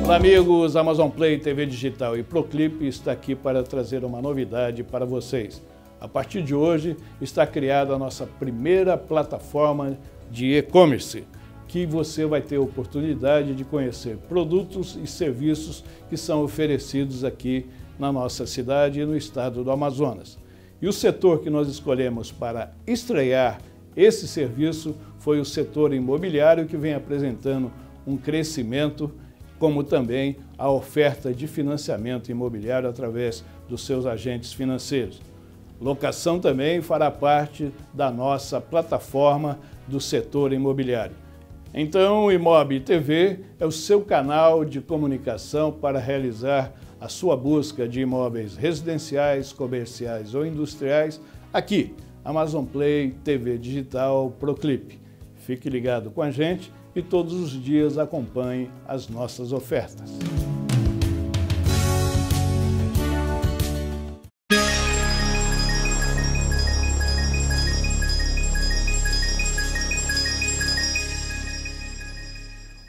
Olá amigos, Amazon Play TV Digital e Proclip está aqui para trazer uma novidade para vocês. A partir de hoje está criada a nossa primeira plataforma de e-commerce, que você vai ter a oportunidade de conhecer produtos e serviços que são oferecidos aqui na nossa cidade e no estado do Amazonas. E o setor que nós escolhemos para estrear esse serviço foi o setor imobiliário, que vem apresentando um crescimento, como também a oferta de financiamento imobiliário através dos seus agentes financeiros. Locação também fará parte da nossa plataforma do setor imobiliário. Então, o Imob TV é o seu canal de comunicação para realizar a sua busca de imóveis residenciais, comerciais ou industriais aqui, Amazon Play TV Digital Proclip. Fique ligado com a gente e todos os dias acompanhe as nossas ofertas.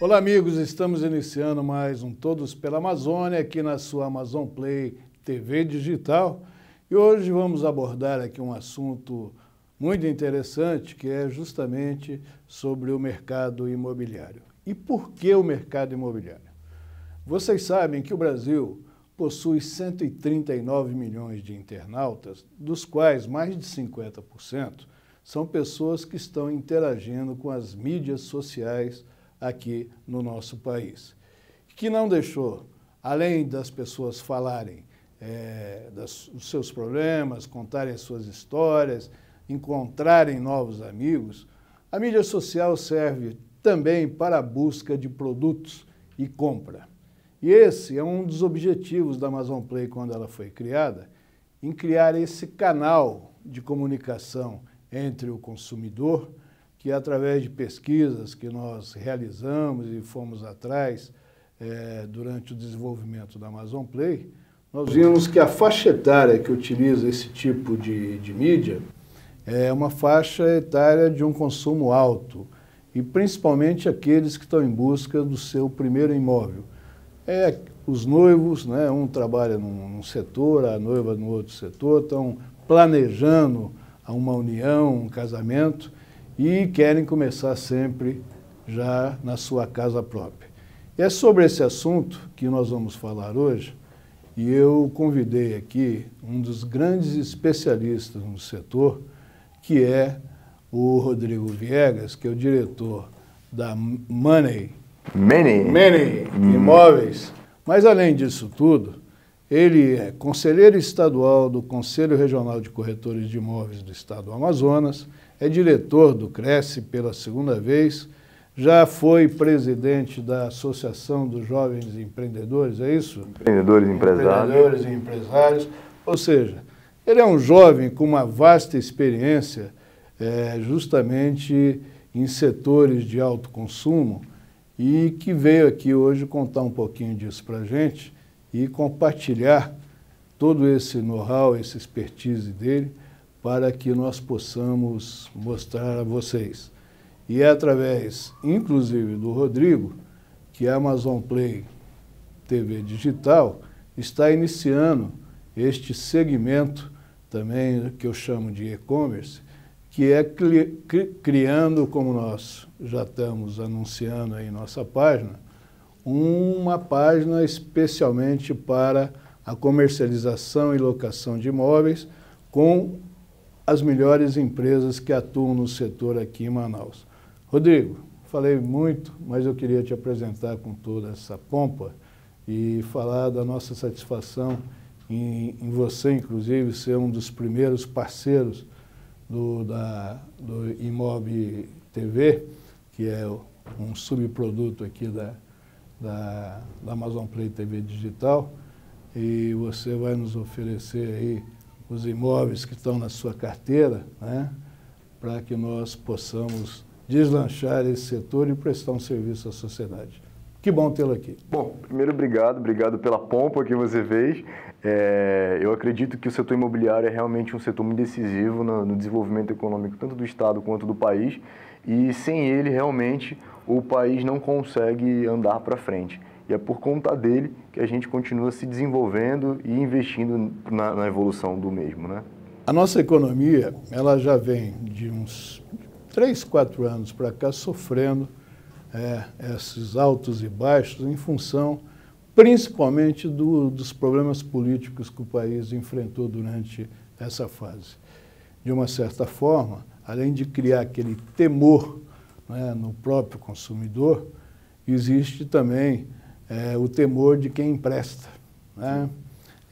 Olá amigos, estamos iniciando mais um Todos pela Amazônia aqui na sua Amazon Play TV Digital e hoje vamos abordar aqui um assunto muito interessante, que é justamente sobre o mercado imobiliário. E por que o mercado imobiliário? Vocês sabem que o Brasil possui 139 milhões de internautas, dos quais mais de 50% são pessoas que estão interagindo com as mídias sociais aqui no nosso país. Que não deixou, além das pessoas falarem dos seus problemas, contarem as suas histórias, encontrarem novos amigos, a mídia social serve também para a busca de produtos e compra. E esse é um dos objetivos da Amazon Play quando ela foi criada, em criar esse canal de comunicação entre o consumidor, que através de pesquisas que nós realizamos e fomos atrás durante o desenvolvimento da Amazon Play, nós vimos que a faixa etária que utiliza esse tipo de mídia é uma faixa etária de um consumo alto, e principalmente aqueles que estão em busca do seu primeiro imóvel. Os noivos, né, um trabalha num setor, a noiva no outro setor, estão planejando uma união, um casamento, e querem começar sempre já na sua casa própria. E é sobre esse assunto que nós vamos falar hoje, e eu convidei aqui um dos grandes especialistas no setor, que é o Rodrigo Viegas, que é o diretor da Money Imóveis. Mas, além disso tudo, ele é conselheiro estadual do Conselho Regional de Corretores de Imóveis do Estado do Amazonas, é diretor do Cresce pela segunda vez, já foi presidente da Associação dos Jovens Empreendedores, é isso? Empreendedores e empresários. Empreendedores e empresários. Ou seja, ele é um jovem com uma vasta experiência justamente em setores de alto consumo e que veio aqui hoje contar um pouquinho disso para a gente e compartilhar todo esse know-how, esse expertise dele para que nós possamos mostrar a vocês. E é através, inclusive, do Rodrigo, que a Amazon Play TV Digital está iniciando este segmento também que eu chamo de e-commerce, que é criando, como nós já estamos anunciando aí em nossa página, uma página especialmente para a comercialização e locação de imóveis com as melhores empresas que atuam no setor aqui em Manaus. Rodrigo, falei muito, mas eu queria te apresentar com toda essa pompa e falar da nossa satisfação em você, inclusive, ser um dos primeiros parceiros do Imob TV, que é um subproduto aqui da Amazon Play TV Digital, e você vai nos oferecer aí os imóveis que estão na sua carteira, né, para que nós possamos deslanchar esse setor e prestar um serviço à sociedade. Que bom tê-lo aqui. Bom, primeiro obrigado pela pompa que você fez. Eu acredito que o setor imobiliário é realmente um setor muito decisivo no desenvolvimento econômico tanto do Estado quanto do país, e sem ele realmente o país não consegue andar para frente. e é por conta dele que a gente continua se desenvolvendo e investindo na evolução do mesmo, né? A nossa economia, ela já vem de uns 3, 4 anos para cá sofrendo esses altos e baixos em função principalmente dos problemas políticos que o país enfrentou durante essa fase. De uma certa forma, além de criar aquele temor, né, no próprio consumidor, existe também o temor de quem empresta, né?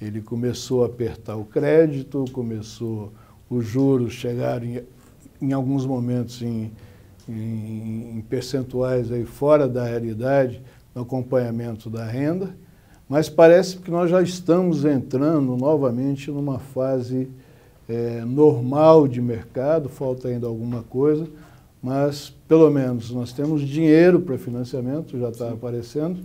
Ele começou a apertar o crédito, os juros chegaram em alguns momentos em percentuais aí fora da realidade no acompanhamento da renda, mas parece que nós já estamos entrando novamente numa fase normal de mercado, falta ainda alguma coisa, mas pelo menos nós temos dinheiro para financiamento, já está aparecendo,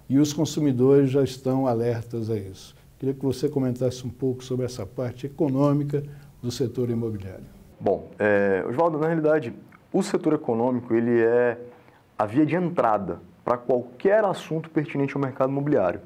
e os consumidores já estão alertas a isso. Queria que você comentasse um pouco sobre essa parte econômica do setor imobiliário. Bom, Oswaldo, na realidade, o setor econômico ele é a via de entrada para qualquer assunto pertinente ao mercado imobiliário.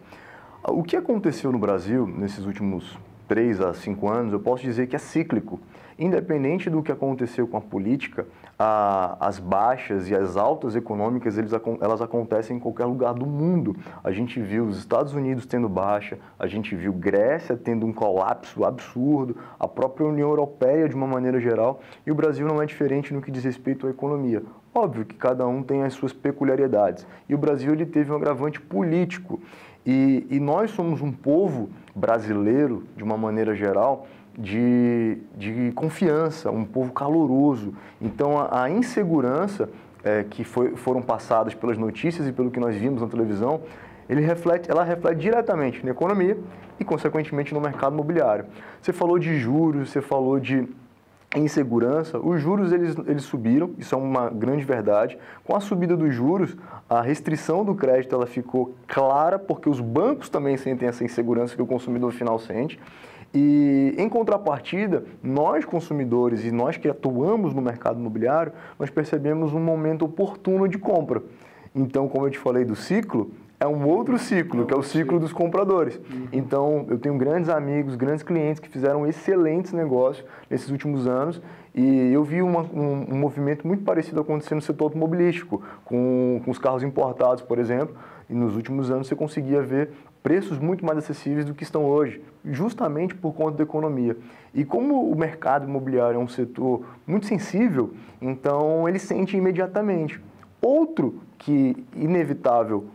O que aconteceu no Brasil nesses últimos 3 a 5 anos, eu posso dizer que é cíclico. Independente do que aconteceu com a política, as baixas e as altas econômicas, elas acontecem em qualquer lugar do mundo. A gente viu os Estados Unidos tendo baixa, a gente viu Grécia tendo um colapso absurdo, a própria União Europeia de uma maneira geral, e o Brasil não é diferente no que diz respeito à economia. Óbvio que cada um tem as suas peculiaridades, e o Brasil ele teve um agravante político, e nós somos um povo brasileiro, de uma maneira geral, de confiança, um povo caloroso. Então, a insegurança que foram passadas pelas notícias e pelo que nós vimos na televisão, ela reflete diretamente na economia e, consequentemente, no mercado imobiliário. Você falou de juros, você falou de insegurança. Os juros eles subiram, isso é uma grande verdade. Com a subida dos juros, a restrição do crédito ela ficou clara, porque os bancos também sentem essa insegurança que o consumidor final sente. E, em contrapartida, nós consumidores e nós que atuamos no mercado imobiliário, nós percebemos um momento oportuno de compra. Então, como eu te falei do ciclo, é um outro ciclo, que é o ciclo dos compradores. Então, eu tenho grandes amigos, grandes clientes que fizeram excelentes negócios nesses últimos anos e eu vi um movimento muito parecido acontecendo no setor automobilístico, com os carros importados, por exemplo, e nos últimos anos você conseguia ver preços muito mais acessíveis do que estão hoje, justamente por conta da economia. E como o mercado imobiliário é um setor muito sensível, então ele sente imediatamente. Outro que, inevitável,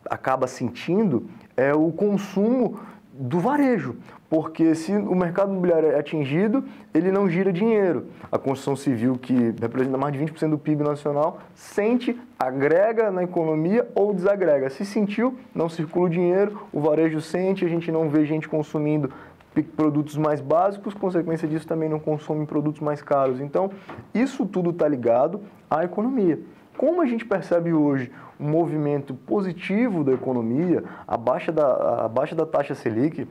acaba sentindo é o consumo do varejo, porque se o mercado imobiliário é atingido, ele não gira dinheiro. A construção civil, que representa mais de 20% do PIB nacional, sente, agrega na economia ou desagrega. Se sentiu, não circula o dinheiro, o varejo sente, a gente não vê gente consumindo produtos mais básicos, consequência disso também não consome produtos mais caros. Então, isso tudo está ligado à economia. Como a gente percebe hoje um movimento positivo da economia, a baixa da taxa Selic,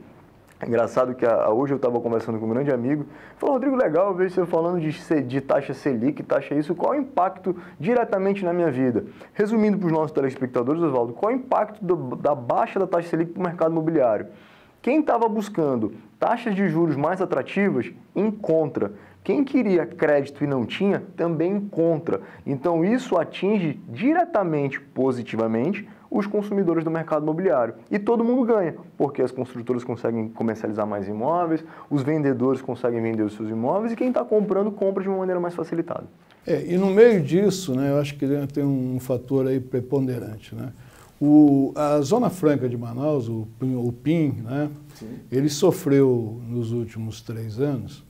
é engraçado que hoje eu estava conversando com um grande amigo, falou, Rodrigo, legal, eu vejo você falando de taxa Selic, taxa isso, qual é o impacto diretamente na minha vida? Resumindo para os nossos telespectadores, Oswaldo, qual é o impacto da baixa da taxa Selic para o mercado imobiliário? Quem estava buscando taxas de juros mais atrativas, encontra. Quem queria crédito e não tinha, também encontra. Então, isso atinge diretamente, positivamente, os consumidores do mercado imobiliário. E todo mundo ganha, porque as construtoras conseguem comercializar mais imóveis, os vendedores conseguem vender os seus imóveis e quem está comprando, compra de uma maneira mais facilitada. E no meio disso, né, eu acho que tem um fator aí preponderante, né? A Zona Franca de Manaus, o PIN, né, ele sofreu nos últimos 3 anos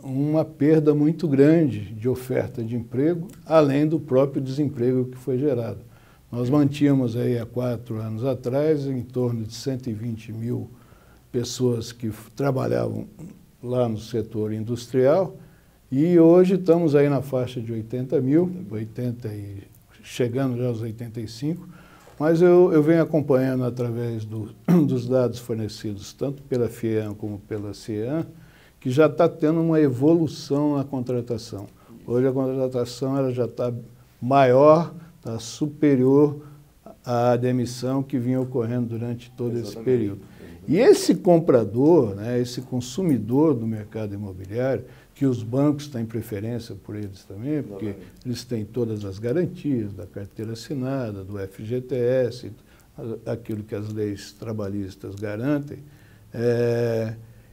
uma perda muito grande de oferta de emprego, além do próprio desemprego que foi gerado. Nós mantínhamos aí há 4 anos atrás em torno de 120 mil pessoas que trabalhavam lá no setor industrial e hoje estamos aí na faixa de 80 mil, chegando já aos 85, mas eu venho acompanhando através dos dados fornecidos tanto pela FIEAM como pela CIEAM, que já está tendo uma evolução na contratação. Hoje a contratação ela já está maior, está superior a demissão que vinha ocorrendo durante todo esse período. E esse comprador, né, esse consumidor do mercado imobiliário, que os bancos têm preferência por eles também, porque eles têm todas as garantias da carteira assinada, do FGTS, aquilo que as leis trabalhistas garantem,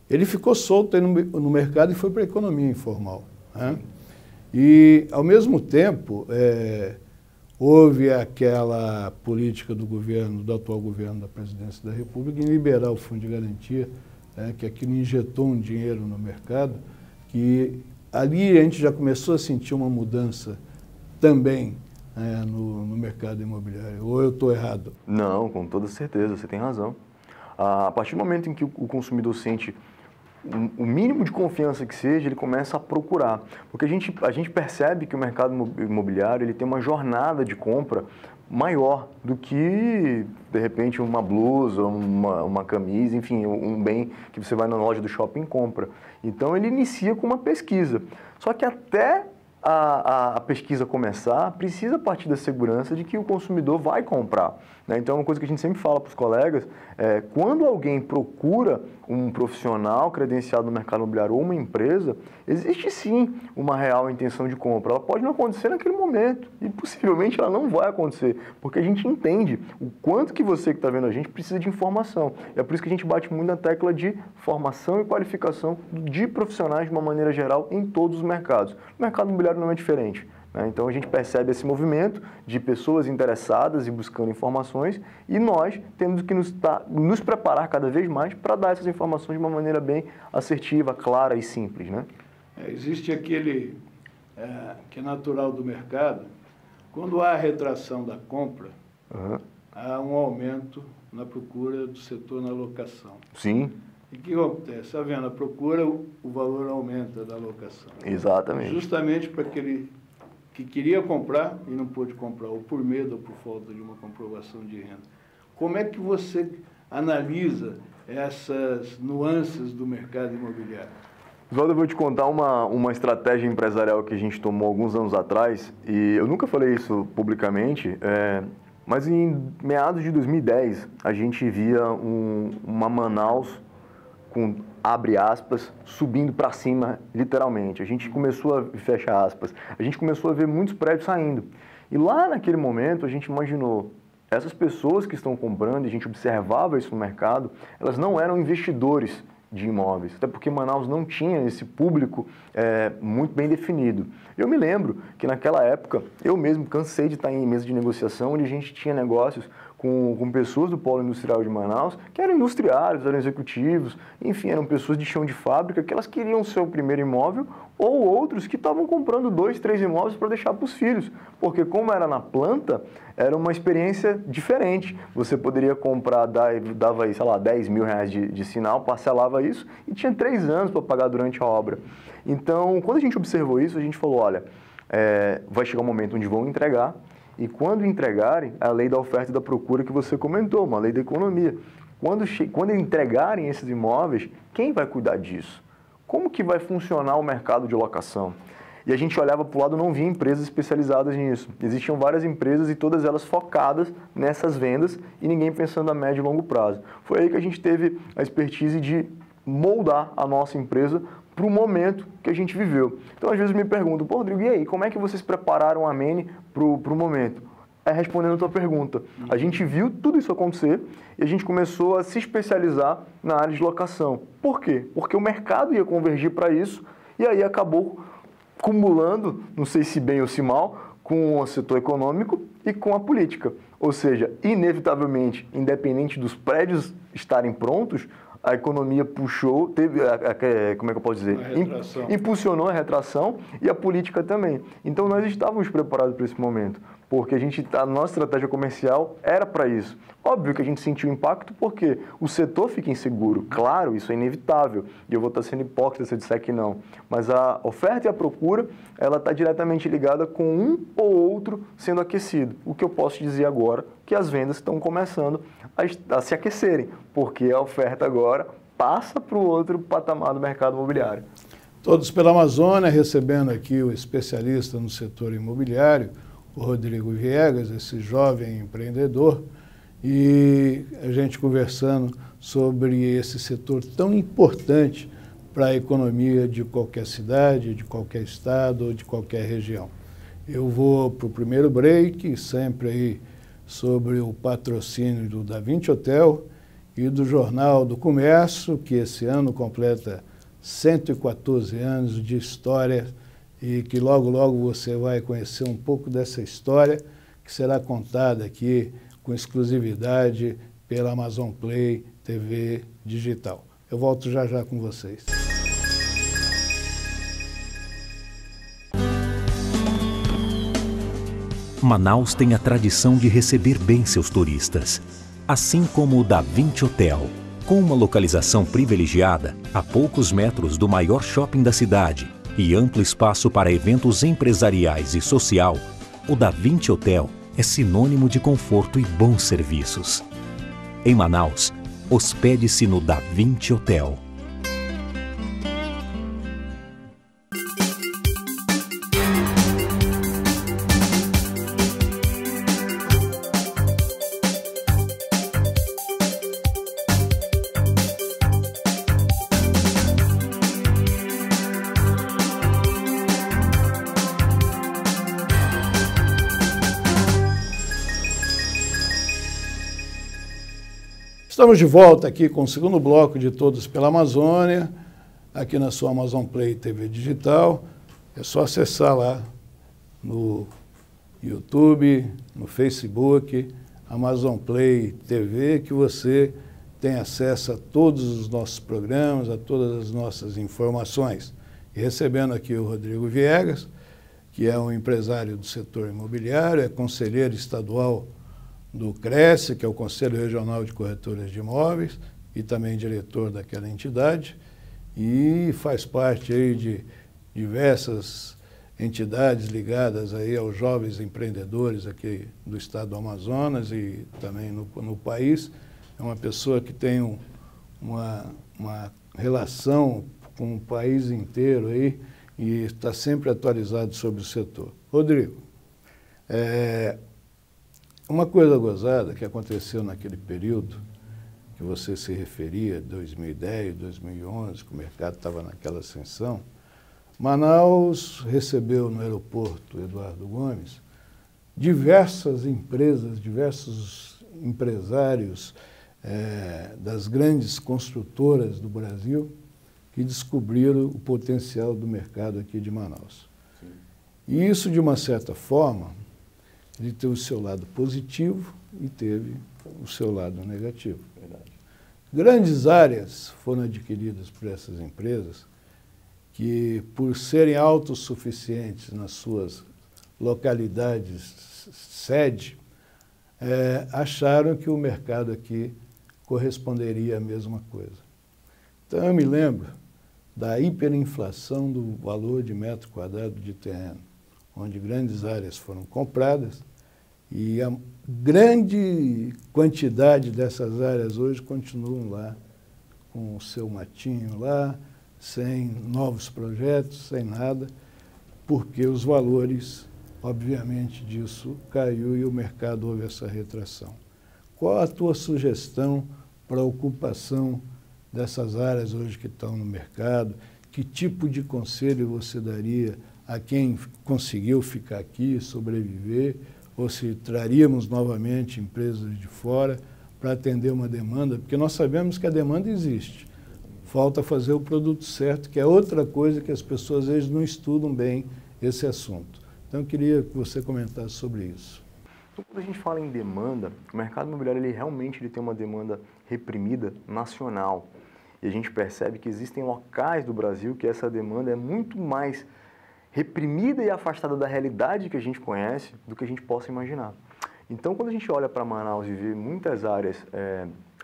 ele ficou solto aí no mercado e foi para a economia informal, né? E, ao mesmo tempo, houve aquela política do atual governo da Presidência da República em liberar o Fundo de Garantia, que aquilo injetou um dinheiro no mercado, que ali a gente já começou a sentir uma mudança também no mercado imobiliário. Ou eu estou errado? Não, com toda certeza, você tem razão. A partir do momento em que o consumidor sente o mínimo de confiança que seja, ele começa a procurar. Porque a gente percebe que o mercado imobiliário ele tem uma jornada de compra maior do que, de repente, uma blusa, uma camisa, enfim, um bem que você vai na loja do shopping e compra. Então, ele inicia com uma pesquisa. Só que até a pesquisa começar, precisa partir da segurança de que o consumidor vai comprar, né? Então, uma coisa que a gente sempre fala para os colegas é, quando alguém procura um profissional credenciado no mercado imobiliário ou uma empresa, existe sim uma real intenção de compra. Ela pode não acontecer naquele momento e possivelmente ela não vai acontecer, porque a gente entende o quanto que você que está vendo a gente precisa de informação. É por isso que a gente bate muito na tecla de formação e qualificação de profissionais de uma maneira geral em todos os mercados. O mercado imobiliário não é diferente, né? Então a gente percebe esse movimento de pessoas interessadas e buscando informações e nós temos que nos preparar cada vez mais para dar essas informações de uma maneira bem assertiva, clara e simples, né? Existe aquele que é natural do mercado, quando há a retração da compra, há um aumento na procura do setor na locação. Sim. E o que acontece? Está vendo? A procura, o valor aumenta da locação. Exatamente. Justamente para aquele que queria comprar e não pôde comprar, ou por medo ou por falta de uma comprovação de renda. Como é que você analisa essas nuances do mercado imobiliário? Oswaldo, eu vou te contar uma estratégia empresarial que a gente tomou alguns anos atrás, e eu nunca falei isso publicamente, mas em meados de 2010, a gente via uma Manaus com, abre aspas, subindo para cima, literalmente. A gente começou a, fecha aspas, a gente começou a ver muitos prédios saindo. E lá naquele momento, a gente imaginou, essas pessoas que estão comprando, e a gente observava isso no mercado, elas não eram investidores de imóveis, até porque Manaus não tinha esse público muito bem definido. Eu me lembro que naquela época, eu mesmo cansei de estar em mesa de negociação, onde a gente tinha negócios com pessoas do polo industrial de Manaus, que eram industriários, eram executivos, enfim, eram pessoas de chão de fábrica, que elas queriam o seu primeiro imóvel, ou outros que estavam comprando 2, 3 imóveis para deixar para os filhos, porque como era na planta, era uma experiência diferente. Você poderia comprar, dava aí, sei lá, 10 mil reais de sinal, parcelava isso e tinha 3 anos para pagar durante a obra. Então, quando a gente observou isso, a gente falou, olha, vai chegar um momento onde vão entregar, e quando entregarem, a lei da oferta e da procura que você comentou, uma lei da economia. Quando entregarem esses imóveis, quem vai cuidar disso? Como que vai funcionar o mercado de locação? E a gente olhava para o lado e não via empresas especializadas nisso. Existiam várias empresas e todas elas focadas nessas vendas e ninguém pensando a médio e longo prazo. Foi aí que a gente teve a expertise de moldar a nossa empresa para o momento que a gente viveu. Então, às vezes me perguntam, pô, Rodrigo, e aí, como é que vocês prepararam a Mene para o momento? Respondendo a tua pergunta, a gente viu tudo isso acontecer e a gente começou a se especializar na área de locação. Por quê? Porque o mercado ia convergir para isso e aí acabou cumulando, não sei se bem ou se mal, com o setor econômico e com a política. Ou seja, inevitavelmente, independente dos prédios estarem prontos, a economia puxou, teve, como é que eu posso dizer? Impulsionou a retração e a política também. Então, nós estávamos preparados para esse momento, porque a nossa estratégia comercial era para isso. Óbvio que a gente sentiu impacto porque o setor fica inseguro. Claro, isso é inevitável. E eu vou estar sendo hipócrita se eu disser que não. Mas a oferta e a procura, ela está diretamente ligada com um ou outro sendo aquecido. O que eu posso dizer agora que as vendas estão começando a se aquecerem, porque a oferta agora passa para o outro patamar do mercado imobiliário. Todos pela Amazônia, recebendo aqui o especialista no setor imobiliário, o Rodrigo Viegas, esse jovem empreendedor, e a gente conversando sobre esse setor tão importante para a economia de qualquer cidade, de qualquer estado ou de qualquer região. Eu vou para o primeiro break, sempre aí sobre o patrocínio do Da Vinci Hotel e do Jornal do Comércio, que esse ano completa 114 anos de história e que logo, logo você vai conhecer um pouco dessa história que será contada aqui com exclusividade pela Amazon Play TV Digital. Eu volto já já com vocês. Manaus tem a tradição de receber bem seus turistas, assim como o Da Vinci Hotel. Com uma localização privilegiada, a poucos metros do maior shopping da cidade e amplo espaço para eventos empresariais e social, o Da Vinci Hotel é sinônimo de conforto e bons serviços. Em Manaus, hospede-se no Da Vinci Hotel. Estamos de volta aqui com o segundo bloco de Todos pela Amazônia, aqui na sua Amazon Play TV Digital. É só acessar lá no YouTube, no Facebook, Amazon Play TV, que você tem acesso a todos os nossos programas, a todas as nossas informações. E recebendo aqui o Rodrigo Viegas, que é um empresário do setor imobiliário, é conselheiro estadual do CRECE, que é o Conselho Regional de Corretoras de Imóveis, e também diretor daquela entidade, e faz parte aí de diversas entidades ligadas aí aos jovens empreendedores aqui do estado do Amazonas e também no país. É uma pessoa que tem uma relação com o país inteiro aí e está sempre atualizado sobre o setor. Rodrigo, uma coisa gozada que aconteceu naquele período que você se referia, 2010, 2011, que o mercado estava naquela ascensão, Manaus recebeu no aeroporto Eduardo Gomes diversas empresas, diversos empresários das grandes construtoras do Brasil que descobriram o potencial do mercado aqui de Manaus. Sim. E isso, de uma certa forma, ele teve o seu lado positivo e teve o seu lado negativo. Verdade. Grandes áreas foram adquiridas por essas empresas que, por serem autossuficientes nas suas localidades sede, acharam que o mercado aqui corresponderia à mesma coisa. Então, eu me lembro da hiperinflação do valor de metro quadrado de terreno, onde grandes áreas foram compradas e a grande quantidade dessas áreas hoje continuam lá, com o seu matinho lá, sem novos projetos, sem nada, porque os valores, obviamente, disso caiu e o mercado houve essa retração. Qual a tua sugestão para a ocupação dessas áreas hoje que estão no mercado? Que tipo de conselho você daria a quem conseguiu ficar aqui, sobreviver, ou se traríamos novamente empresas de fora para atender uma demanda? Porque nós sabemos que a demanda existe. Falta fazer o produto certo, que é outra coisa que as pessoas às vezes não estudam bem esse assunto. Então, eu queria que você comentasse sobre isso. Então, quando a gente fala em demanda, o mercado imobiliário realmente tem uma demanda reprimida nacional. E a gente percebe que existem locais do Brasil que essa demanda é muito mais reprimida e afastada da realidade que a gente conhece do que a gente possa imaginar. Então, quando a gente olha para Manaus e vê muitas áreas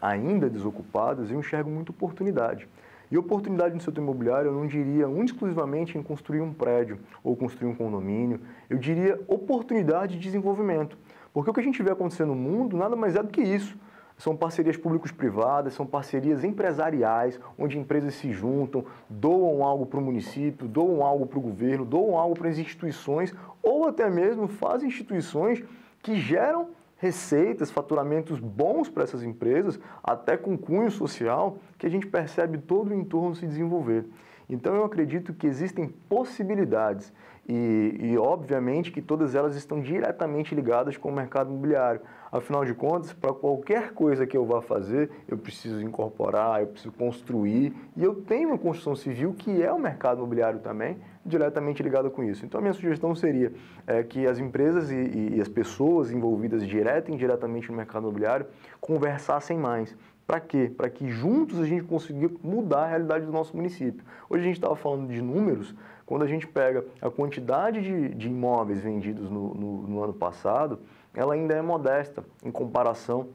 ainda desocupadas, eu enxergo muita oportunidade. E oportunidade no setor imobiliário eu não diria exclusivamente em construir um prédio ou construir um condomínio, eu diria oportunidade de desenvolvimento. Porque o que a gente vê acontecer no mundo nada mais é do que isso. São parcerias públicos-privadas, são parcerias empresariais, onde empresas se juntam, doam algo para o município, doam algo para o governo, doam algo para as instituições, ou até mesmo fazem instituições que geram receitas, faturamentos bons para essas empresas, até com cunho social, que a gente percebe todo o entorno se desenvolver. Então eu acredito que existem possibilidades e obviamente que todas elas estão diretamente ligadas com o mercado imobiliário. Afinal de contas, para qualquer coisa que eu vá fazer, eu preciso incorporar, eu preciso construir, e eu tenho uma construção civil que é o mercado imobiliário também, diretamente ligada com isso. Então a minha sugestão seria que as empresas e as pessoas envolvidas direta e indiretamente no mercado imobiliário conversassem mais. Para quê? Para que juntos a gente consiga mudar a realidade do nosso município. Hoje a gente estava falando de números, quando a gente pega a quantidade de imóveis vendidos no ano passado, ela ainda é modesta em comparação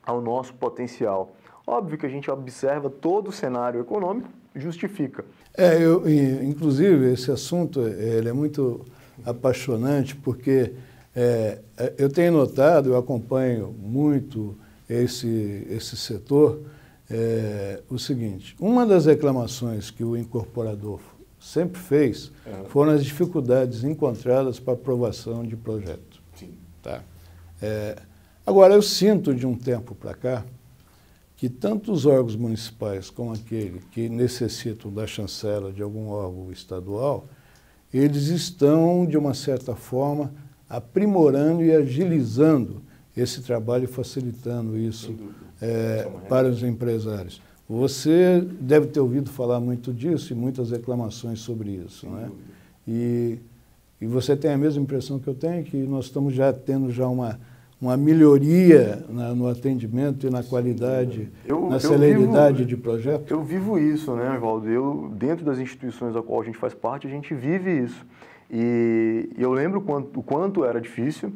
ao nosso potencial. Óbvio que a gente observa todo o cenário econômico, justifica. Inclusive, esse assunto ele é muito apaixonante, porque eu tenho notado, eu acompanho muito esse setor, o seguinte: uma das reclamações que o incorporador sempre fez foram as dificuldades encontradas para aprovação de projeto. Sim. Tá? Agora, eu sinto de um tempo para cá que tanto os órgãos municipais como aquele que necessitam da chancela de algum órgão estadual, eles estão, de uma certa forma, aprimorando e agilizando esse trabalho e facilitando isso para os empresários. Você deve ter ouvido falar muito disso e muitas reclamações sobre isso, né? E você tem a mesma impressão que eu tenho, que nós estamos já tendo uma melhoria no atendimento e na qualidade, na celeridade de projeto? Eu vivo isso, né, Valdo? Dentro das instituições a qual a gente faz parte, a gente vive isso. E eu lembro o quanto era difícil.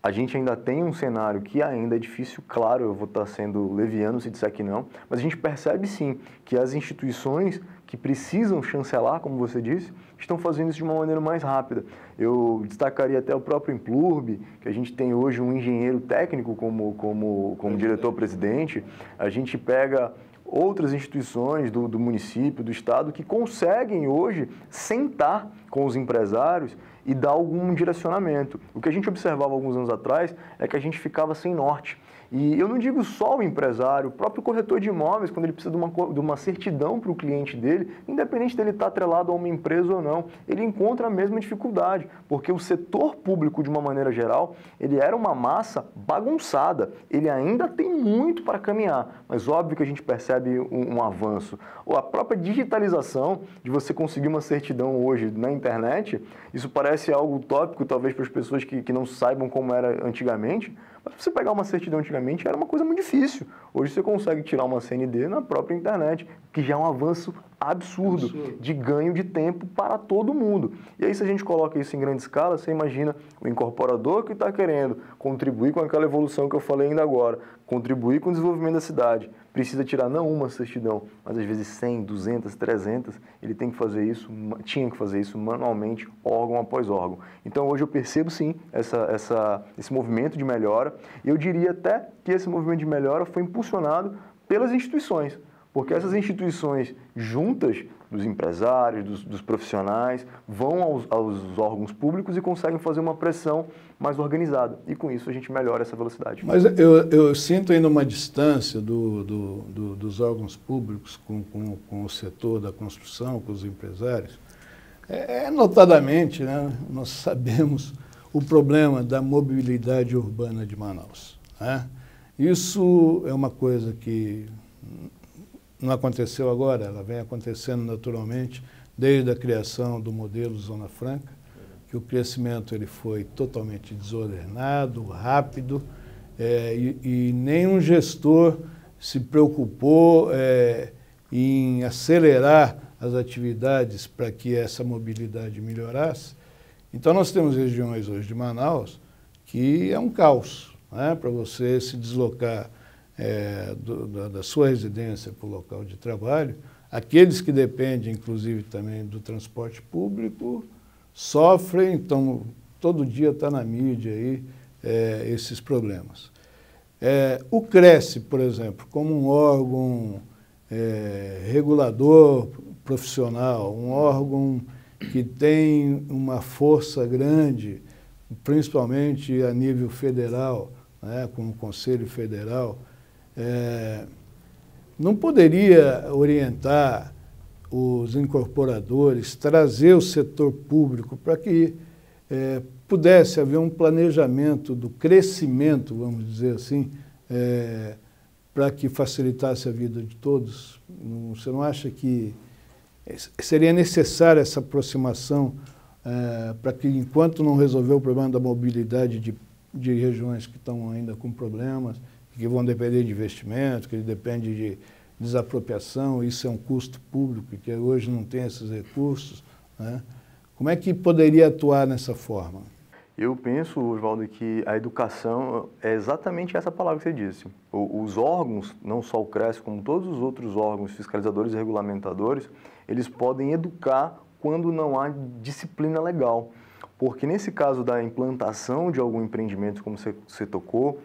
A gente ainda tem um cenário que ainda é difícil, claro, eu vou estar sendo leviano se disser que não, mas a gente percebe sim que as instituições que precisam chancelar, como você disse, estão fazendo isso de uma maneira mais rápida. Eu destacaria até o próprio Implurb, que a gente tem hoje um engenheiro técnico como diretor-presidente. A gente pega outras instituições do município, do estado, que conseguem hoje sentar com os empresários e dar algum direcionamento. O que a gente observava alguns anos atrás é que a gente ficava sem norte. E eu não digo só o empresário, o próprio corretor de imóveis, quando ele precisa de uma certidão para o cliente dele, independente dele estar atrelado a uma empresa ou não, ele encontra a mesma dificuldade, porque o setor público, de uma maneira geral, ele era uma massa bagunçada, ele ainda tem muito para caminhar, mas óbvio que a gente percebe um avanço. Ou a própria digitalização de você conseguir uma certidão hoje na internet, isso parece algo utópico, talvez para as pessoas que não saibam como era antigamente, mas você pegar uma certidão antigamente era uma coisa muito difícil. Hoje você consegue tirar uma CND na própria internet, que já é um avanço absurdo de ganho de tempo para todo mundo. E aí, se a gente coloca isso em grande escala, você imagina o incorporador que está querendo contribuir com aquela evolução que eu falei ainda agora, contribuir com o desenvolvimento da cidade, precisa tirar não uma certidão, mas às vezes 100, 200, 300, ele tem que fazer isso, tinha que fazer isso manualmente, órgão após órgão. Então hoje eu percebo sim esse movimento de melhora, e eu diria até que esse movimento de melhora foi impulsionado pelas instituições, porque essas instituições juntas dos empresários, dos profissionais, vão aos órgãos públicos e conseguem fazer uma pressão mais organizada. E com isso a gente melhora essa velocidade. Mas eu sinto ainda uma distância dos órgãos públicos com o setor da construção, com os empresários. Notadamente, né, nós sabemos o problema da mobilidade urbana de Manaus, né? Isso é uma coisa que não aconteceu agora, ela vem acontecendo naturalmente desde a criação do modelo Zona Franca, que o crescimento ele foi totalmente desordenado, rápido, e nenhum gestor se preocupou em acelerar as atividades para que essa mobilidade melhorasse. Então nós temos regiões hoje de Manaus que é um caos, né, para você se deslocar da sua residência para o local de trabalho. Aqueles que dependem, inclusive, também do transporte público, sofrem, então, todo dia está na mídia aí esses problemas. O Cresce, por exemplo, como um órgão regulador profissional, um órgão que tem uma força grande, principalmente a nível federal, né, como o Conselho Federal, não poderia orientar os incorporadores, trazer o setor público para que pudesse haver um planejamento do crescimento, vamos dizer assim, para que facilitasse a vida de todos? Você não acha que seria necessária essa aproximação para que, enquanto não resolver o problema da mobilidade de regiões que estão ainda com problemas, que vão depender de investimento, que depende de desapropriação, isso é um custo público, que hoje não tem esses recursos, né? Como é que poderia atuar nessa forma? Eu penso, Oswaldo, que a educação é exatamente essa palavra que você disse. Os órgãos, não só o Cresce, como todos os outros órgãos fiscalizadores e regulamentadores, eles podem educar quando não há disciplina legal. Porque nesse caso da implantação de algum empreendimento, como você tocou,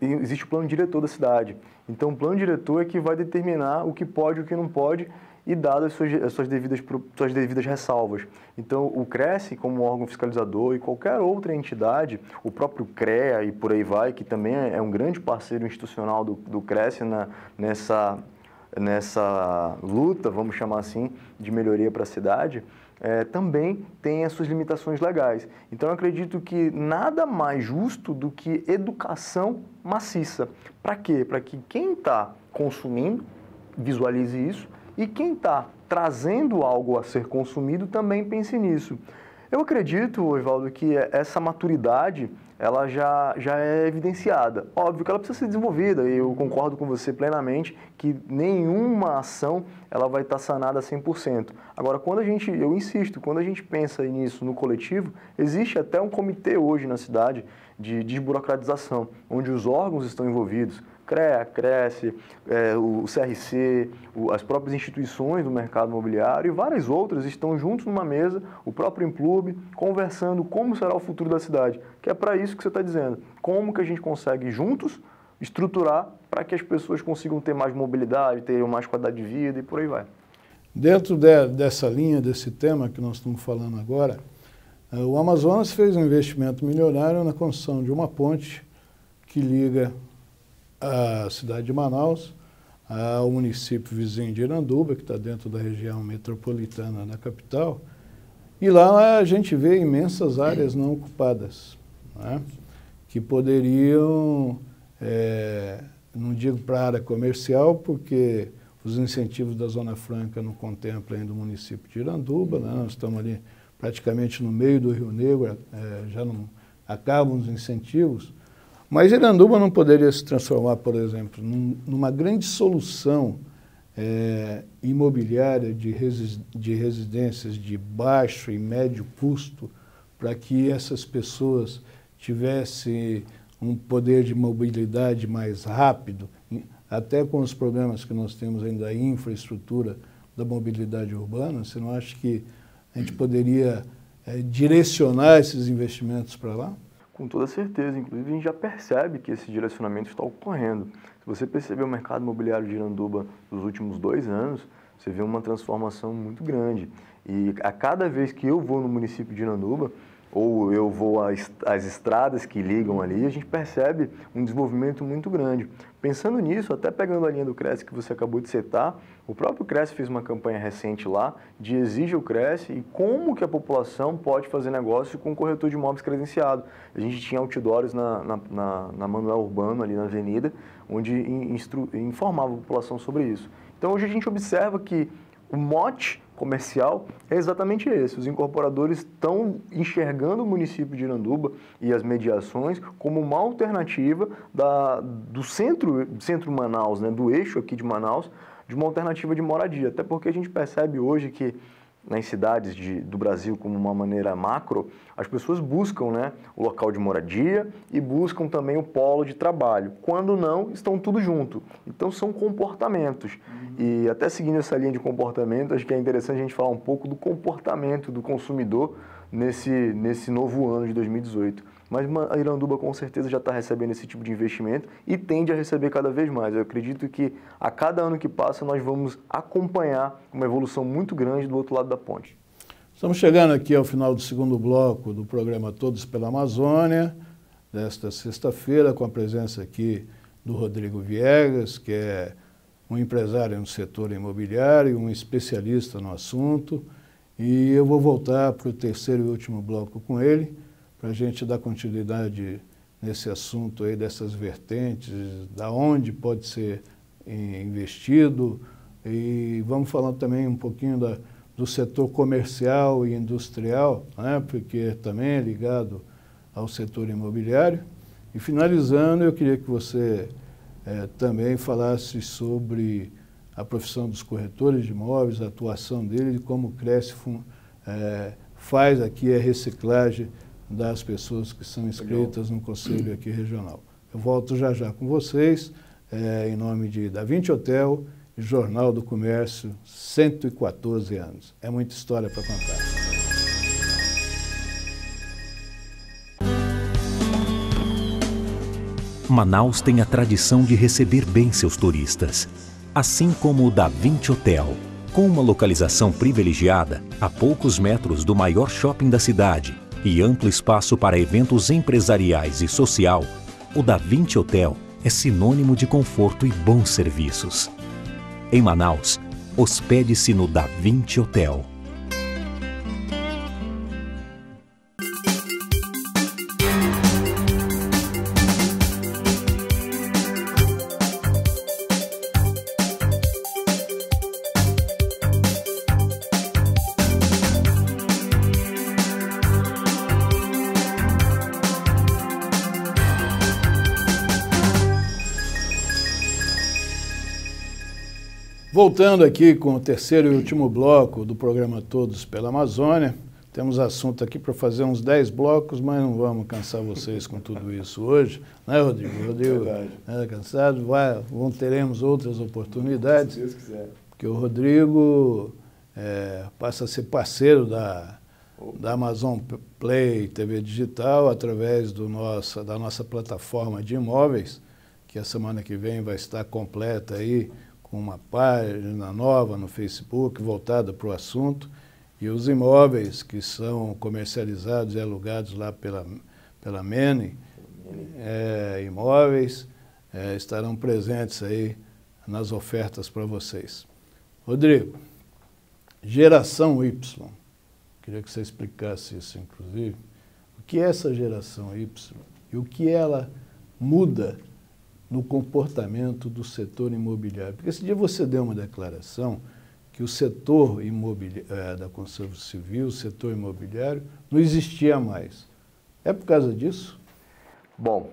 existe o plano diretor da cidade. Então, o plano diretor é que vai determinar o que pode e o que não pode, e dadas as suas devidas ressalvas. Então, o Cresce, como órgão fiscalizador, e qualquer outra entidade, o próprio CREA e por aí vai, que também é um grande parceiro institucional do Cresce nessa luta, vamos chamar assim, de melhoria para a cidade, também tem as suas limitações legais. Então, eu acredito que nada mais justo do que educação maciça. Para quê? Para que quem está consumindo visualize isso, e quem está trazendo algo a ser consumido também pense nisso. Eu acredito, Oswaldo, que essa maturidade ela já é evidenciada. Óbvio que ela precisa ser desenvolvida, e eu concordo com você plenamente que nenhuma ação ela vai estar sanada 100%. Agora, eu insisto, quando a gente pensa nisso no coletivo, existe até um comitê hoje na cidade de desburocratização, onde os órgãos estão envolvidos, CREA, Cresce, o CRC, as próprias instituições do mercado imobiliário e várias outras estão juntos numa mesa, o próprio Implurb, conversando como será o futuro da cidade, que é para isso que você está dizendo. Como que a gente consegue juntos estruturar para que as pessoas consigam ter mais mobilidade, ter mais qualidade de vida e por aí vai. Dentro dessa linha, desse tema que nós estamos falando agora, o Amazonas fez um investimento milionário na construção de uma ponte que liga a cidade de Manaus ao município vizinho de Iranduba, que está dentro da região metropolitana da capital, e lá a gente vê imensas áreas não ocupadas, né, que poderiam, não digo para a área comercial, porque os incentivos da Zona Franca não contemplam ainda o município de Iranduba, né, nós estamos ali praticamente no meio do Rio Negro, já não acabam os incentivos. Mas Iranduba não poderia se transformar, por exemplo, numa grande solução imobiliária de residências de baixo e médio custo, para que essas pessoas tivessem um poder de mobilidade mais rápido, até com os problemas que nós temos ainda da infraestrutura da mobilidade urbana? Você não acha que a gente poderia direcionar esses investimentos para lá? Com toda certeza, inclusive a gente já percebe que esse direcionamento está ocorrendo. Se você perceber o mercado imobiliário de Iranduba nos últimos 2 anos, você vê uma transformação muito grande. E a cada vez que eu vou no município de Iranduba, ou eu vou às estradas que ligam ali, a gente percebe um desenvolvimento muito grande. Pensando nisso, até pegando a linha do Cresce que você acabou de citar, o próprio Cresce fez uma campanha recente lá de Exija o Cresce e como que a população pode fazer negócio com um corretor de imóveis credenciado. A gente tinha outdoors na Manuel Urbano, ali na avenida, onde informava a população sobre isso. Então hoje a gente observa que o mote comercial é exatamente esse. Os incorporadores estão enxergando o município de Iranduba e as mediações como uma alternativa do centro Manaus, né, do eixo aqui de Manaus, de uma alternativa de moradia. Até porque a gente percebe hoje que nas cidades do Brasil, como uma maneira macro, as pessoas buscam, né, o local de moradia e buscam também o polo de trabalho. Quando não, estão tudo junto. Então, são comportamentos. E até seguindo essa linha de comportamento, acho que é interessante a gente falar um pouco do comportamento do consumidor nesse novo ano de 2018. mas a Iranduba com certeza já está recebendo esse tipo de investimento e tende a receber cada vez mais. Eu acredito que a cada ano que passa nós vamos acompanhar uma evolução muito grande do outro lado da ponte. Estamos chegando aqui ao final do segundo bloco do programa Todos pela Amazônia, desta sexta-feira, com a presença aqui do Rodrigo Viegas, que é um empresário no setor imobiliário, um especialista no assunto, e eu vou voltar para o terceiro e último bloco com ele, para a gente dar continuidade nesse assunto aí, dessas vertentes, da onde pode ser investido, e vamos falar também um pouquinho do setor comercial e industrial, né, porque também é ligado ao setor imobiliário. E finalizando, eu queria que você também falasse sobre a profissão dos corretores de imóveis, a atuação dele, como cresce, faz aqui a reciclagem das pessoas que são inscritas no Conselho aqui regional. Eu volto já já com vocês, em nome da 20 Hotel e Jornal do Comércio, 114 anos. É muita história para contar. Manaus tem a tradição de receber bem seus turistas, assim como o da 20 Hotel. Com uma localização privilegiada, a poucos metros do maior shopping da cidade e amplo espaço para eventos empresariais e social, o da 20 Hotel é sinônimo de conforto e bons serviços. Em Manaus, hospede-se no da 20 Hotel. Voltando aqui com o terceiro e último bloco do programa Todos pela Amazônia, temos assunto aqui para fazer uns 10 blocos, mas não vamos cansar vocês com tudo isso hoje, né, Rodrigo? Rodrigo é cansado, teremos outras oportunidades, se Deus quiser. Porque o Rodrigo passa a ser parceiro da Amazon Play TV Digital através da nossa plataforma de imóveis, que a semana que vem vai estar completa aí, com uma página nova no Facebook voltada para o assunto, e os imóveis que são comercializados e alugados lá pela Mene Imóveis estarão presentes aí nas ofertas para vocês. Rodrigo, geração Y, queria que você explicasse isso, inclusive, o que é essa geração Y e o que ela muda no comportamento do setor imobiliário. Porque esse dia você deu uma declaração que o setor da construção civil, o setor imobiliário, não existia mais. É por causa disso? Bom,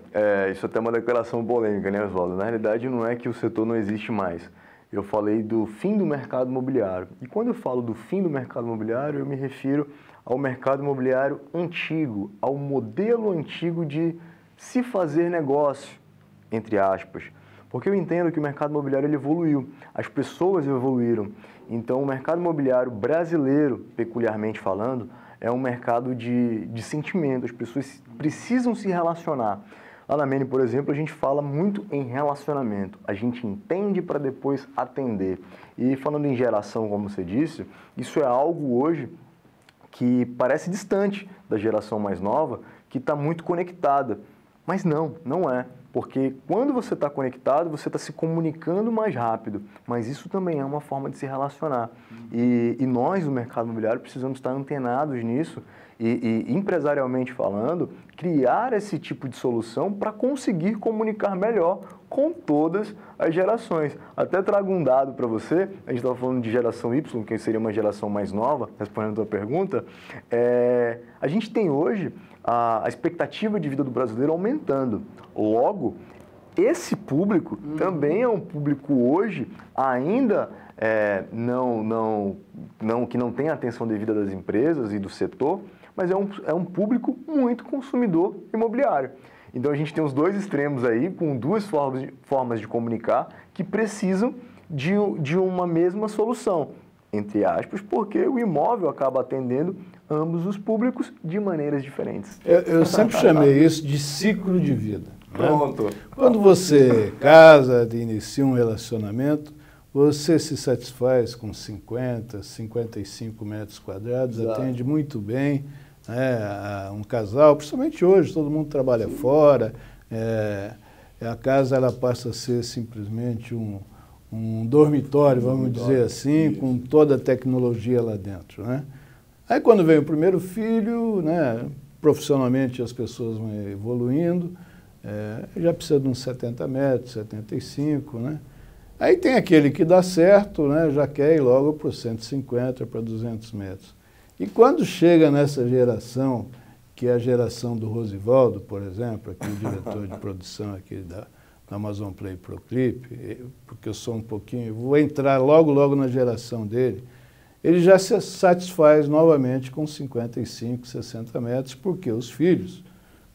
isso até é uma declaração polêmica, né, Oswaldo? Na realidade, não é que o setor não existe mais. Eu falei do fim do mercado imobiliário. E quando eu falo do fim do mercado imobiliário, eu me refiro ao mercado imobiliário antigo, ao modelo antigo de se fazer negócio, entre aspas, porque eu entendo que o mercado imobiliário ele evoluiu, as pessoas evoluíram, então o mercado imobiliário brasileiro, peculiarmente falando, é um mercado de sentimento, as pessoas precisam se relacionar. Lá na Mene, por exemplo, a gente fala muito em relacionamento, a gente entende para depois atender. E falando em geração, como você disse, isso é algo hoje que parece distante da geração mais nova, que está muito conectada, mas não é. Porque quando você está conectado, você está se comunicando mais rápido, mas isso também é uma forma de se relacionar. E nós, do mercado imobiliário, precisamos estar antenados nisso e, empresarialmente falando, criar esse tipo de solução para conseguir comunicar melhor com todas as gerações. Até trago um dado para você, a gente estava falando de geração Y, que seria uma geração mais nova, respondendo a tua pergunta, a gente tem hoje a expectativa de vida do brasileiro aumentando. Logo, esse público também é um público hoje ainda que não tem a atenção devida das empresas e do setor, mas é um público muito consumidor imobiliário. Então a gente tem os dois extremos aí, com duas formas de comunicar, que precisam de uma mesma solução, entre aspas, porque o imóvel acaba atendendo ambos os públicos de maneiras diferentes. Eu sempre chamei isso de ciclo de vida. Pronto. Né? Quando você casa, inicia um relacionamento, você se satisfaz com 50, 55 metros quadrados, Exato. Atende muito bem, né, um casal, principalmente hoje, todo mundo trabalha fora, a casa ela passa a ser simplesmente um dormitório, vamos dizer assim, com toda a tecnologia lá dentro, né? Aí quando vem o primeiro filho, né, profissionalmente as pessoas vão evoluindo, já precisa de uns 70 metros, 75, né? Aí tem aquele que dá certo, né, já quer ir logo para os 150, para 200 metros. E quando chega nessa geração, que é a geração do Rosivaldo, por exemplo, aqui o diretor de produção aqui da Amazon Play Pro Clip, porque eu sou um pouquinho, vou entrar logo na geração dele, ele já se satisfaz novamente com 55, 60 metros, porque os filhos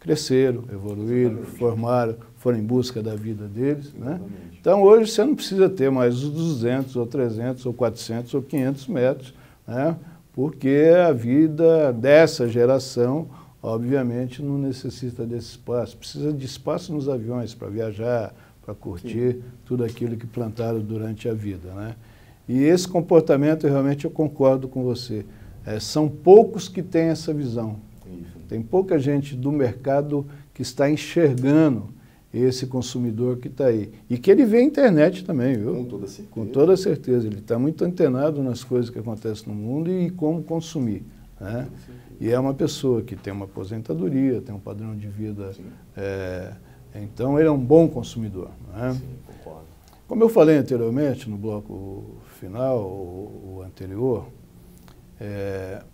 cresceram, evoluíram, formaram, foram em busca da vida deles, né? Então hoje você não precisa ter mais os 200 ou 300 ou 400 ou 500 metros, né? Porque a vida dessa geração, obviamente, não necessita desse espaço. Precisa de espaço nos aviões para viajar, para curtir tudo aquilo que plantaram durante a vida, né? E esse comportamento, realmente, eu concordo com você. São poucos que têm essa visão. Tem pouca gente do mercado que está enxergando esse consumidor que está aí. E que ele vê a internet também, viu? Com toda certeza. Com toda certeza. Ele está muito antenado nas coisas que acontecem no mundo e como consumir, né? E é uma pessoa que tem uma aposentadoria, tem um padrão de vida... então, ele é um bom consumidor, né? Sim, concordo. Como eu falei anteriormente, no bloco final, o anterior,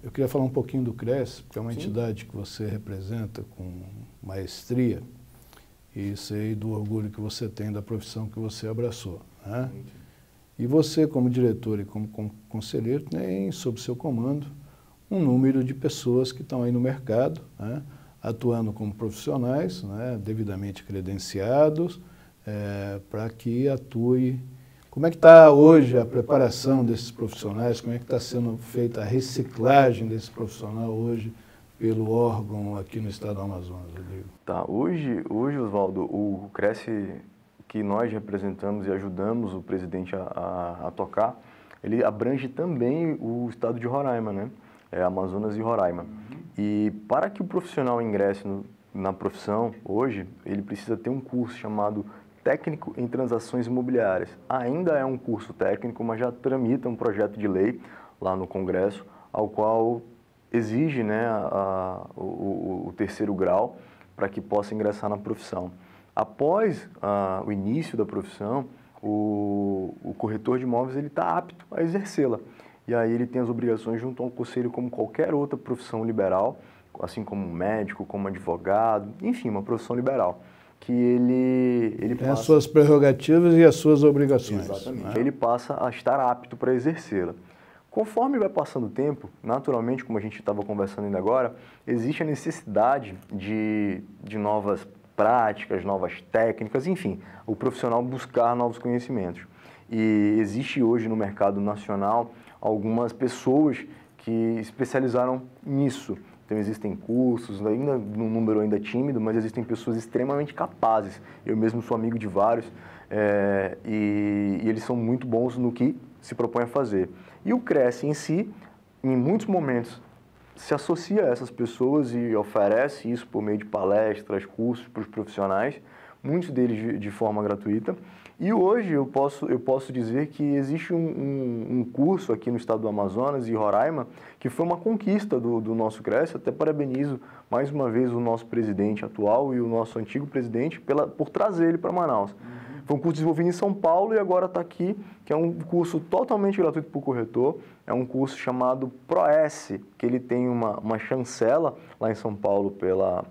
eu queria falar um pouquinho do CRES, porque é uma entidade que você representa com maestria, e sei do orgulho que você tem da profissão que você abraçou, né? E você, como diretor e como conselheiro, tem sob seu comando um número de pessoas que estão aí no mercado, né, atuando como profissionais, né, devidamente credenciados, para que atue. Como é que está hoje a preparação desses profissionais? Como é que está sendo feita a reciclagem desse profissional hoje pelo órgão aqui no estado do Amazonas, Rodrigo? Tá, hoje Oswaldo, o Cresce que nós representamos e ajudamos o presidente a tocar, ele abrange também o estado de Roraima, né? Amazonas e Roraima. E para que o profissional ingresse na profissão hoje, ele precisa ter um curso chamado Técnico em Transações Imobiliárias. Ainda é um curso técnico, mas já tramita um projeto de lei lá no Congresso, ao qual exige, né, o terceiro grau para que possa ingressar na profissão. Após o início da profissão, o corretor de imóveis está apto a exercê-la. E aí ele tem as obrigações junto ao conselho como qualquer outra profissão liberal, assim como médico, como advogado, enfim, uma profissão liberal, que ele tem as suas prerrogativas e as suas obrigações. Exatamente. Né? Ele passa a estar apto para exercê-la. Conforme vai passando o tempo, naturalmente, como a gente estava conversando ainda agora, existe a necessidade de novas práticas, novas técnicas, enfim, o profissional buscar novos conhecimentos. E existe hoje no mercado nacional algumas pessoas que especializaram nisso. Então existem cursos, ainda num número ainda tímido, mas existem pessoas extremamente capazes. Eu mesmo sou amigo de vários e eles são muito bons no que se propõe a fazer. E o Cresce em si, em muitos momentos, se associa a essas pessoas e oferece isso por meio de palestras, cursos para os profissionais, muitos deles de forma gratuita. E hoje eu posso dizer que existe um curso aqui no estado do Amazonas e Roraima que foi uma conquista do nosso Cresce. Até parabenizo mais uma vez o nosso presidente atual e o nosso antigo presidente por trazer ele para Manaus. Foi um curso desenvolvido em São Paulo e agora está aqui, que é um curso totalmente gratuito para o corretor. É um curso chamado ProS, que ele tem uma chancela lá em São Paulo pela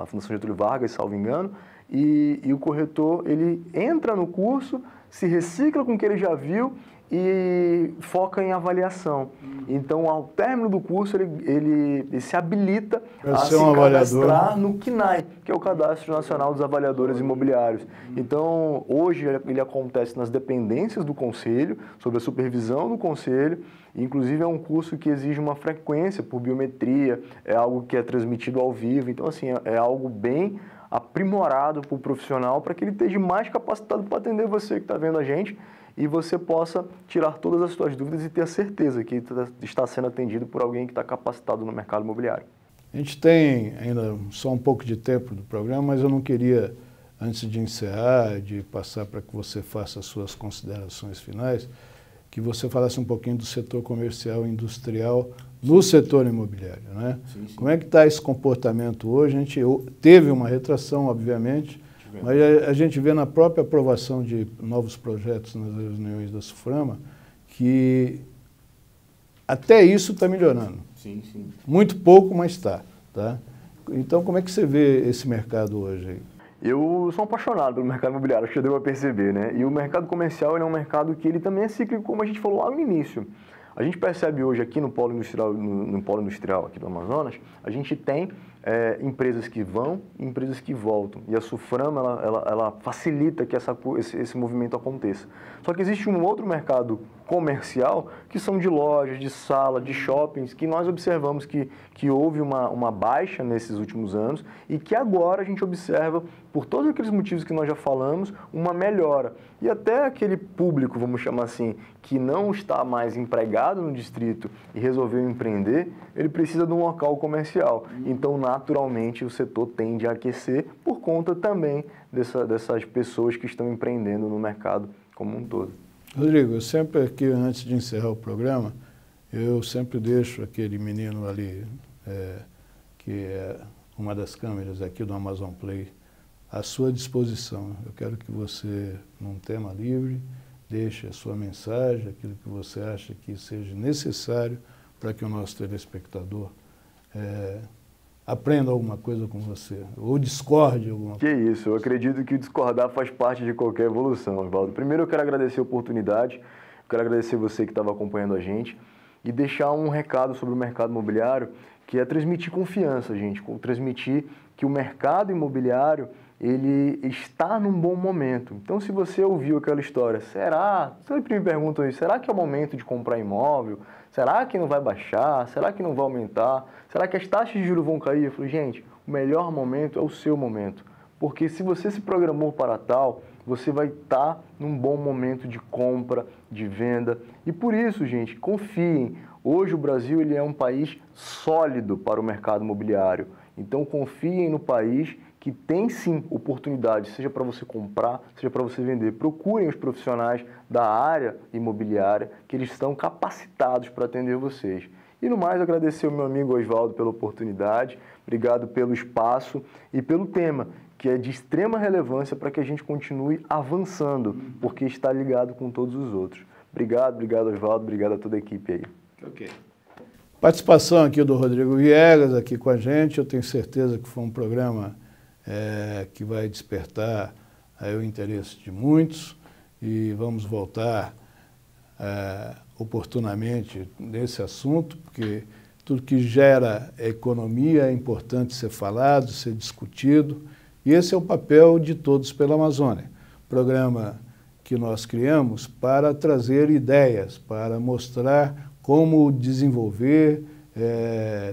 Fundação Getúlio Vargas, salvo engano, e o corretor ele entra no curso, se recicla com o que ele já viu e foca em avaliação. Então, ao término do curso, ele se habilita a se cadastrar no CNAI, que é o Cadastro Nacional dos Avaliadores Imobiliários. Então, hoje ele acontece nas dependências do Conselho, sob a supervisão do Conselho. Inclusive, é um curso que exige uma frequência por biometria, é algo que é transmitido ao vivo. Então, assim, é algo bem aprimorado para o profissional, para que ele esteja mais capacitado para atender você que está vendo a gente e você possa tirar todas as suas dúvidas e ter a certeza que está sendo atendido por alguém que está capacitado no mercado imobiliário. A gente tem ainda só um pouco de tempo do programa, mas eu não queria, antes de encerrar, de passar para que você faça as suas considerações finais, que você falasse um pouquinho do setor comercial e industrial no setor imobiliário, né? Sim, sim. Como é que está esse comportamento hoje? A gente teve uma retração, obviamente, mas a gente vê na própria aprovação de novos projetos nas reuniões da SUFRAMA que até isso está melhorando. Sim, sim. Muito pouco, mas está. Tá? Então, como é que você vê esse mercado hoje aí? Eu sou apaixonado pelo mercado imobiliário, acho que já deu para perceber, né? E o mercado comercial ele é um mercado que ele também é cíclico, como a gente falou lá no início. A gente percebe hoje aqui no polo industrial aqui do Amazonas, a gente tem empresas que vão e empresas que voltam. E a SUFRAMA, ela facilita que esse movimento aconteça. Só que existe um outro mercado comercial, que são de lojas, de sala, de shoppings, que nós observamos que houve uma baixa nesses últimos anos e que agora a gente observa, por todos aqueles motivos que nós já falamos, uma melhora. E até aquele público, vamos chamar assim, que não está mais empregado no distrito e resolveu empreender, ele precisa de um local comercial. Então, naturalmente, o setor tende a aquecer por conta também dessas pessoas que estão empreendendo no mercado como um todo. Rodrigo, eu sempre aqui, antes de encerrar o programa, eu sempre deixo aquele menino ali, que é uma das câmeras aqui do Amazon Play, à sua disposição. Eu quero que você, num tema livre, deixe a sua mensagem, aquilo que você acha que seja necessário para que o nosso telespectador aprenda alguma coisa com você, ou discorde alguma coisa. Que isso, eu acredito que discordar faz parte de qualquer evolução, Osvaldo. Primeiro eu quero agradecer a oportunidade, quero agradecer você que estava acompanhando a gente e deixar um recado sobre o mercado imobiliário, que é transmitir confiança, gente, transmitir que o mercado imobiliário ele está num bom momento. Então, se você ouviu aquela história, sempre me perguntam isso, será que é o momento de comprar imóvel? Será que não vai baixar? Será que não vai aumentar? Será que as taxas de juros vão cair? Eu falei, gente, o melhor momento é o seu momento. Porque se você se programou para tal, você vai estar num bom momento de compra, de venda. E por isso, gente, confiem. Hoje o Brasil ele é um país sólido para o mercado imobiliário. Então, confiem no país que tem sim oportunidade, seja para você comprar, seja para você vender. Procurem os profissionais da área imobiliária, que eles estão capacitados para atender vocês. E no mais, agradecer ao meu amigo Osvaldo pela oportunidade, obrigado pelo espaço e pelo tema, que é de extrema relevância para que a gente continue avançando, porque está ligado com todos os outros. Obrigado Osvaldo, obrigado a toda a equipe aí. Ok. Participação aqui do Rodrigo Viegas, aqui com a gente, eu tenho certeza que foi um programa que vai despertar o interesse de muitos e vamos voltar oportunamente nesse assunto, porque tudo que gera economia é importante ser falado, ser discutido, e esse é o papel de Todos pela Amazônia, programa que nós criamos para trazer ideias, para mostrar como desenvolver,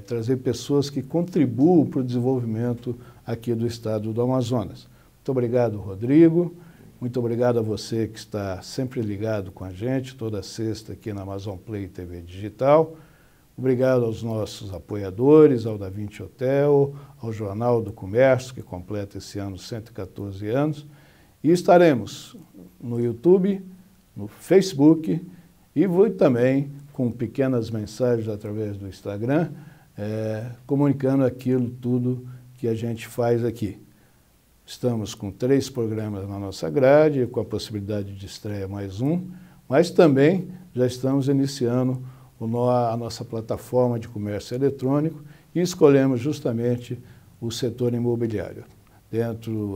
trazer pessoas que contribuam para o desenvolvimento aqui do estado do Amazonas. Muito obrigado, Rodrigo. Muito obrigado a você que está sempre ligado com a gente, toda sexta aqui na Amazon Play TV Digital. Obrigado aos nossos apoiadores, ao Da Vinci Hotel, ao Jornal do Comércio, que completa esse ano 114 anos. E estaremos no YouTube, no Facebook e vou também com pequenas mensagens através do Instagram, comunicando aquilo tudo que a gente faz aqui. Estamos com 3 programas na nossa grade, com a possibilidade de estreia mais um, mas também já estamos iniciando a nossa plataforma de comércio eletrônico e escolhemos justamente o setor imobiliário.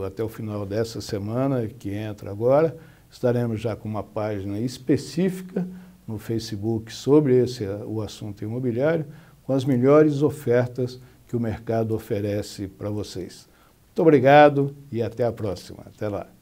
até o final dessa semana, que entra agora, estaremos já com uma página específica no Facebook sobre o assunto imobiliário, com as melhores ofertas que o mercado oferece para vocês. Muito obrigado e até a próxima. Até lá.